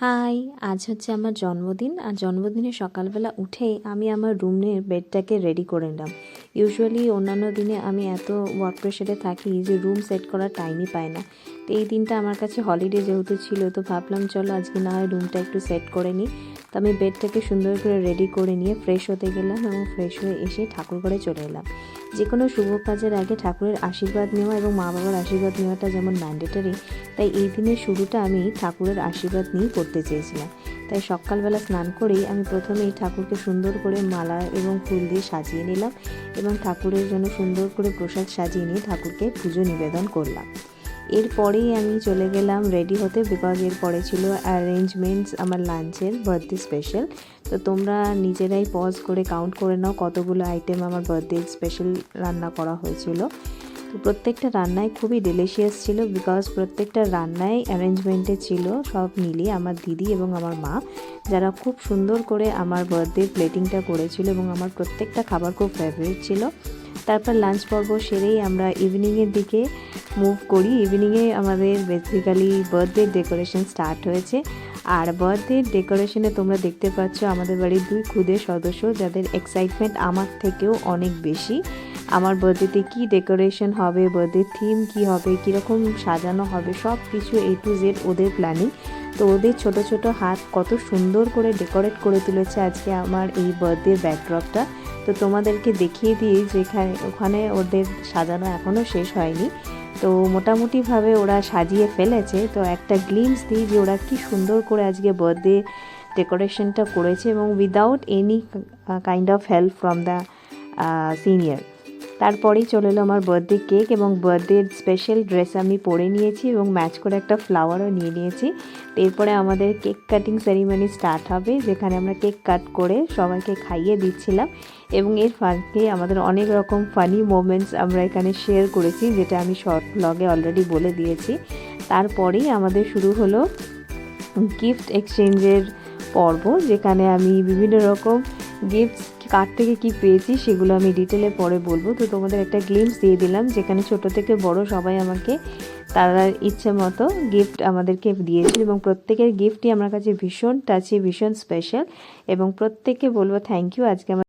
High, আজ হচ্ছে আমার জন্মদিন। আর জন্মদিনে সকালবেলা উঠেই আমি আমার রুমের বেডটাকে রেডি করে নিলাম। ইউজুয়ালি অন্যান্য দিনে আমি এত ওয়ার্ক প্রেশারে থাকি যে রুম সেট করার টাইমই পাই না। তো এই দিনটা আমার কাছে হলিডে যেহেতু ছিল, তো ভাবলাম চলো আজকে না হয় রুমটা একটু সেট করে নিই। তো আমি বেডটাকে সুন্দর করে রেডি করে নিয়ে ফ্রেশ হতে গেলাম এবং ফ্রেশ হয়ে এসে ঠাকুর ঘরে চলে এলাম। যে কোনো শুভ কাজের আগে ঠাকুরের আশীর্বাদ নেওয়া এবং মা বাবার আশীর্বাদ নেওয়াটা যেমন ম্যান্ডেটরি, তাই এই দিনের শুরুটা আমি ঠাকুরের আশীর্বাদ নিয়েই করতে চেয়েছিলাম। তাই সকালবেলা স্নান করেই আমি প্রথমেই ঠাকুরকে সুন্দর করে মালা এবং ফুল দিয়ে সাজিয়ে নিলাম এবং ঠাকুরের জন্য সুন্দর করে প্রসাদ সাজিয়ে নিয়ে ঠাকুরকে পুজো নিবেদন করলাম। এরপরেই আমি চলে গেলাম রেডি হতে, বিকজ এরপরে ছিল অ্যারেঞ্জমেন্টস আমার লাঞ্চের বার্থডে স্পেশাল। তো তোমরা নিজেরাই পজ করে কাউন্ট করে নাও কতগুলো আইটেম আমার বার্থডে স্পেশাল রান্না করা হয়েছিল। তো প্রত্যেকটা রান্নাই খুবই ডেলিশিয়াস ছিল, বিকজ প্রত্যেকটা রান্নাই অ্যারেঞ্জমেন্টে ছিল সব মিলিয়ে আমার দিদি এবং আমার মা, যারা খুব সুন্দর করে আমার বার্থডে প্লেটিংটা করেছিল এবং আমার প্রত্যেকটা খাবার খুব ফেভারিট ছিল। তারপর লাঞ্চ পর্ব সেরেই আমরা ইভিনিংয়ের দিকে মুভ করি। ইভিনিংয়ে আমাদের বেসিক্যালি বার্থডে ডেকোরেশন স্টার্ট হয়েছে। আর বার্থডে ডেকোরেশনে তোমরা দেখতে পাচ্ছ আমাদের বাড়ির 2 ক্ষুদে সদস্য, যাদের এক্সাইটমেন্ট আমার থেকেও অনেক বেশি। আমার বার্থডেতে কী ডেকোরেশন হবে, বার্থডে থিম কী হবে, কীরকম সাজানো হবে, সব কিছু A to Z ওদের প্ল্যানিং। তো ওদের ছোট ছোট হাত কত সুন্দর করে ডেকোরেট করে তুলেছে আজকে আমার এই বার্থডে ব্যাকড্রপটা। তো তোমাদেরকে দেখিয়ে দিই যেখানে ওখানে ওদের সাজানো এখনও শেষ হয়নি, তো মোটামুটিভাবে ওরা সাজিয়ে ফেলেছে। তো একটা গ্লিমস দিই যে ওরা কি সুন্দর করে আজকে বার্থডে ডেকোরেশনটা করেছে এবং without any kind of help from the senior. তারপরেই চলে এলো আমার বার্থডে কেক এবং বার্থডের স্পেশাল ড্রেস আমি পরে নিয়েছি এবং ম্যাচ করে একটা ফ্লাওয়ারও নিয়ে নিয়েছি। এরপরে আমাদের কেক কাটিং সেরিমনি স্টার্ট হবে, যেখানে আমরা কেক কাট করে সবাইকে খাইয়ে দিচ্ছিলাম এবং এর ফাঁকে আমাদের অনেক রকম ফানি মোমেন্টস আমরা এখানে শেয়ার করেছি, যেটা আমি শর্ট ব্লগে অলরেডি বলে দিয়েছি। তারপরেই আমাদের শুরু হলো গিফট এক্সচেঞ্জের পর্ব, যেখানে আমি বিভিন্ন রকম গিফটস কার থেকে কী পেয়েছি সেগুলো আমি ডিটেলে পরে বলবো। তো তোমাদের একটা গ্লিমস দিয়ে দিলাম, যেখানে ছোট থেকে বড় সবাই আমাকে তারা ইচ্ছে মতো গিফট আমাদেরকে দিয়েছিল এবং প্রত্যেকের গিফটই আমার কাছে ভীষণ টাচি, ভীষণ স্পেশাল এবং প্রত্যেককে বলবো থ্যাংক ইউ আজকে আমার